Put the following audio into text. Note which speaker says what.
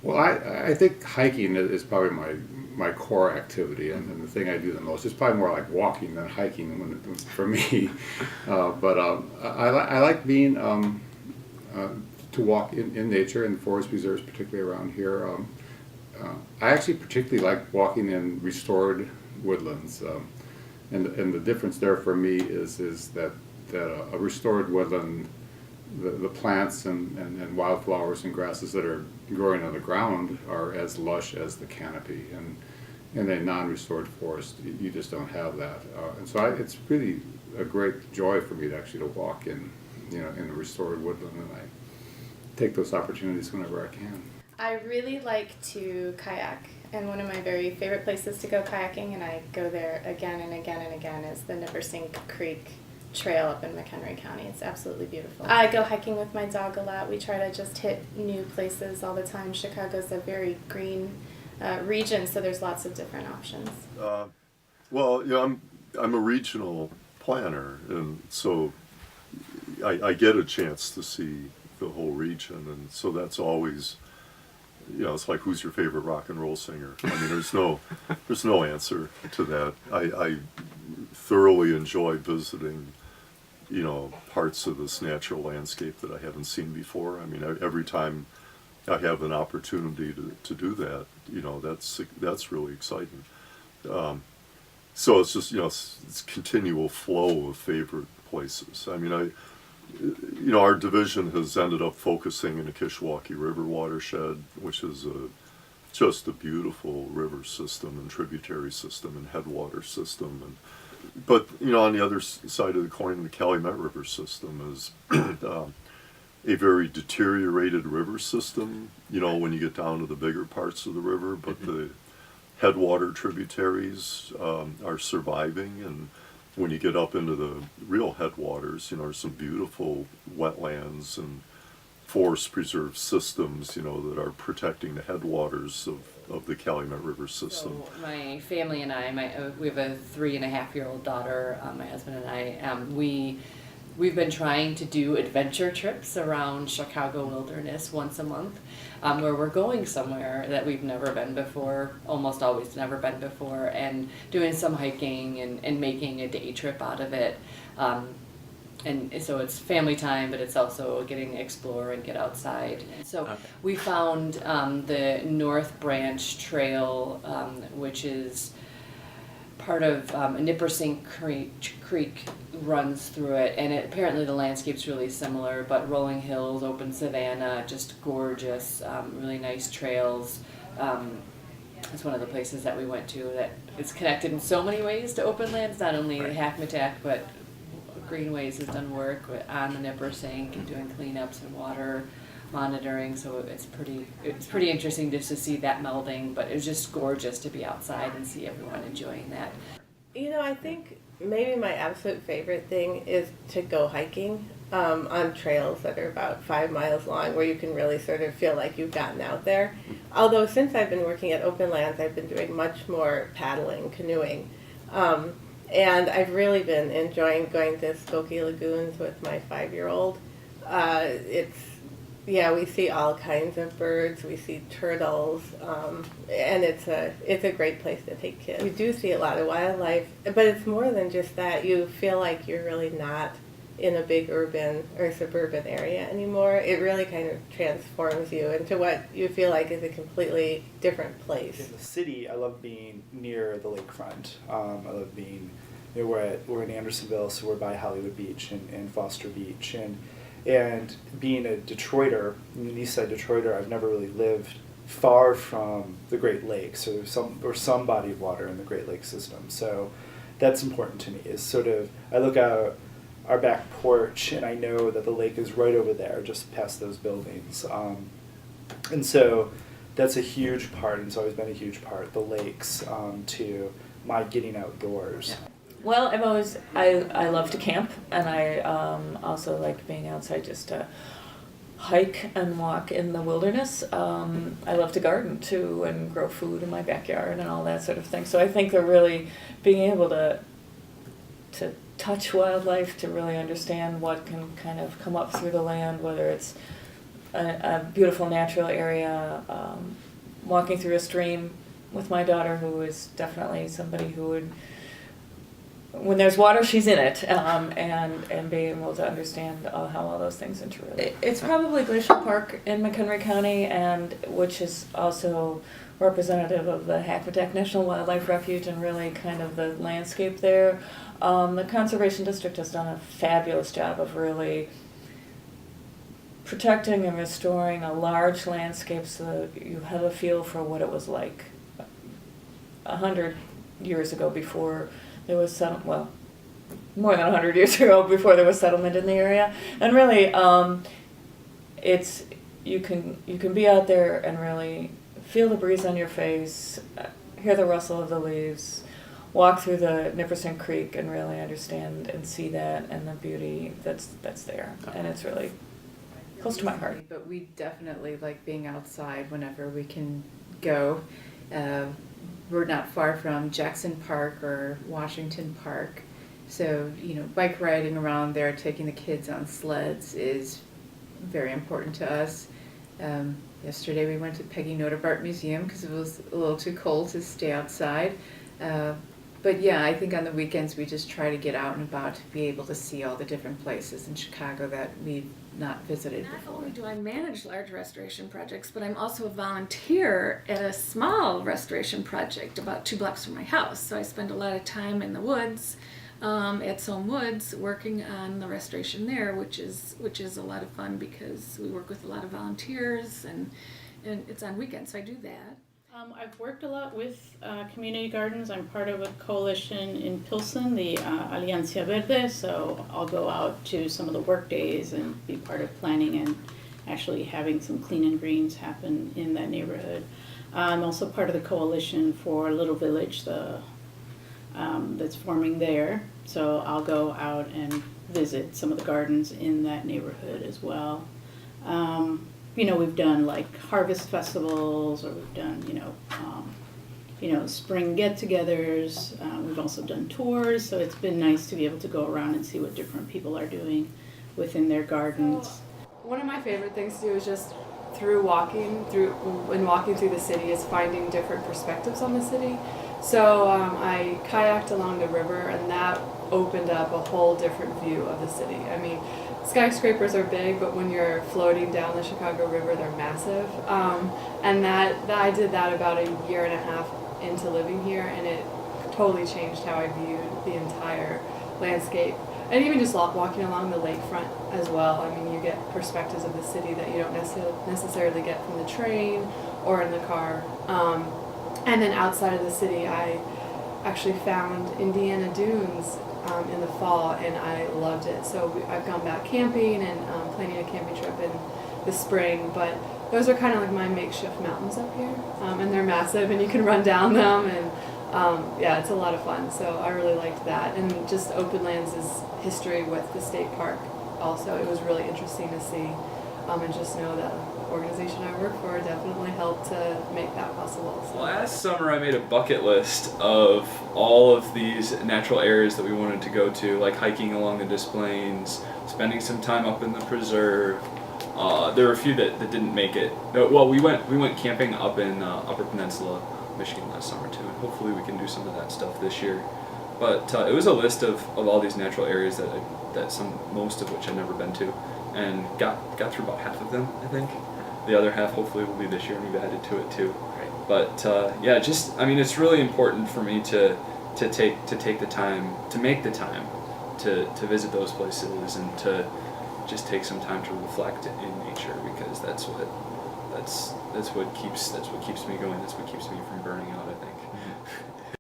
Speaker 1: Well, I think hiking is probably my core activity, and the thing I do the most. It's probably more like walking than hiking for me. I like being uh, to walk in nature, in forest preserves, particularly around here. I actually particularly like walking in restored woodlands, and the difference there for me is that a restored woodland, the plants and wildflowers and grasses that are growing on the ground are as lush as the canopy, and in a non-restored forest you just don't have that, and so it's really a great joy for me to actually to walk in a restored woodland, and I take those opportunities whenever I can.
Speaker 2: I really like to kayak, and one of my very favorite places to go kayaking, and I go there again and again and again, is the Nippersink Creek Trail up in McHenry County. It's absolutely beautiful. I go hiking with my dog a lot. We try to just hit new places all the time. Chicago's a very green region, so there's lots of different options.
Speaker 3: Well, I'm a regional planner, and so I get a chance to see the whole region, and so that's always, it's like, who's your favorite rock and roll singer? I mean, there's no answer to that. I thoroughly enjoy visiting, parts of this natural landscape that I haven't seen before. I mean, every time I have an opportunity to do that, that's really exciting. So it's just, it's continual flow of favorite places. I mean, our division has ended up focusing in the Kishwaukee River watershed, which is just a beautiful river system and tributary system and headwater system. But on the other side of the coin, the Calumet River system is a very deteriorated river system, when you get down to the bigger parts of the river, but the headwater tributaries are surviving, and when you get up into the real headwaters, there's some beautiful wetlands and forest preserve systems, that are protecting the headwaters of the Calumet River system.
Speaker 4: So my family and I, we have a 3.5-year-old daughter. My husband and I, we've been trying to do adventure trips around Chicago wilderness once a month, where we're going somewhere that we've never been before, almost always never been before, and doing some hiking and making a day trip out of it. And so it's family time, but it's also getting to explore and get outside. So we found the North Branch Trail, which is part of Nippersink Creek runs through it, and apparently the landscape's really similar, but rolling hills, open savanna, just gorgeous, really nice trails. It's one of the places that we went to that is connected in so many ways to Openlands, not only the Hackmatack, but Greenways has done work on the Nippersink and doing cleanups and water monitoring, so it's pretty interesting just to see that melding, but it was just gorgeous to be outside and see everyone enjoying that.
Speaker 5: I think maybe my absolute favorite thing is to go hiking on trails that are about 5 miles long, where you can really sort of feel like you've gotten out there. Although since I've been working at Openlands, I've been doing much more paddling, canoeing. And I've really been enjoying going to Skokie Lagoons with my 5-year-old. We see all kinds of birds. We see turtles, and it's a great place to take kids. You do see a lot of wildlife, but it's more than just that. You feel like you're really not in a big urban or suburban area anymore. It really kind of transforms you into what you feel like is a completely different place.
Speaker 6: In the city, I love being near the lakefront. I love being, we're in Andersonville, so we're by Hollywood Beach and Foster Beach, and being a Detroiter, an East Side Detroiter, I've never really lived far from the Great Lakes or some body of water in the Great Lakes system. So that's important to me. Is sort of, I look out our back porch and I know that the lake is right over there, just past those buildings, and so that's a huge part, and it's always been a huge part, the lakes, to my getting outdoors.
Speaker 7: Yeah. Well, I love to camp, and I also like being outside just to hike and walk in the wilderness. I love to garden too and grow food in my backyard and all that sort of thing. So I think they're really being able to touch wildlife, to really understand what can kind of come up through the land, whether it's a beautiful natural area, walking through a stream with my daughter, who is definitely somebody who would, when there's water, she's in it, and being able to understand how all those things interrelate. It's probably Glacial Park in McHenry County, and which is also representative of the Hackmatack National Wildlife Refuge and really kind of the landscape there. The Conservation District has done a fabulous job of really protecting and restoring a large landscape so that you have a feel for what it was like 100 years ago before there was well, more than 100 years ago before there was settlement in the area. And really, it's you can be out there and really feel the breeze on your face, hear the rustle of the leaves, walk through the Nipperson Creek and really understand and see that and the beauty that's there. And it's really close to my heart.
Speaker 4: But we definitely like being outside whenever we can go. We're not far from Jackson Park or Washington Park. So, bike riding around there, taking the kids on sleds is very important to us. Yesterday we went to Peggy Notebart Museum because it was a little too cold to stay outside. But yeah, I think on the weekends we just try to get out and about to be able to see all the different places in Chicago that we've not visited
Speaker 8: Not
Speaker 4: before.
Speaker 8: only do I manage large restoration projects, but I'm also a volunteer at a small restoration project about 2 blocks from my house. So I spend a lot of time in the woods, at Somme Woods, working on the restoration there, which is a lot of fun because we work with a lot of volunteers and it's on weekends, so I do that.
Speaker 9: I've worked a lot with community gardens. I'm part of a coalition in Pilsen, the Alianza Verde, so I'll go out to some of the work days and be part of planning and actually having some clean and greens happen in that neighborhood. I'm also part of the coalition for Little Village, that's forming there, so I'll go out and visit some of the gardens in that neighborhood as well. We've done like harvest festivals, or we've done, spring get-togethers. We've also done tours, so it's been nice to be able to go around and see what different people are doing within their gardens.
Speaker 2: One of my favorite things to do is just walking through the city is finding different perspectives on the city. So I kayaked along the river, and that opened up a whole different view of the city. I mean, skyscrapers are big, but when you're floating down the Chicago River, they're massive. And I did that about a year and a half into living here, and it totally changed how I viewed the entire landscape. And even just walking along the lakefront as well. I mean, you get perspectives of the city that you don't necessarily get from the train or in the car. And then outside of the city, I actually found Indiana Dunes in the fall, and I loved it. So I've gone back camping and planning a camping trip in the spring, but those are kind of like my makeshift mountains up here, and they're massive, and you can run down them, and it's a lot of fun. So I really liked that, and just Openlands' history with the state park also, it was really interesting to see, and just know that organization I work for definitely helped to make that possible. So.
Speaker 10: Last summer I made a bucket list of all of these natural areas that we wanted to go to, like hiking along the Des Plaines, spending some time up in the preserve. There were a few that didn't make it. Well, we went camping up in Upper Peninsula, Michigan last summer too, and hopefully we can do some of that stuff this year. But it was a list of all these natural areas that most of which I've never been to, and got through about half of them, I think. The other half hopefully will be this year, and we've added to it too.
Speaker 6: Right.
Speaker 10: But it's really important for me to take the time, to make the time to visit those places and to just take some time to reflect in nature, because that's what keeps me going. That's what keeps me from burning out, I think.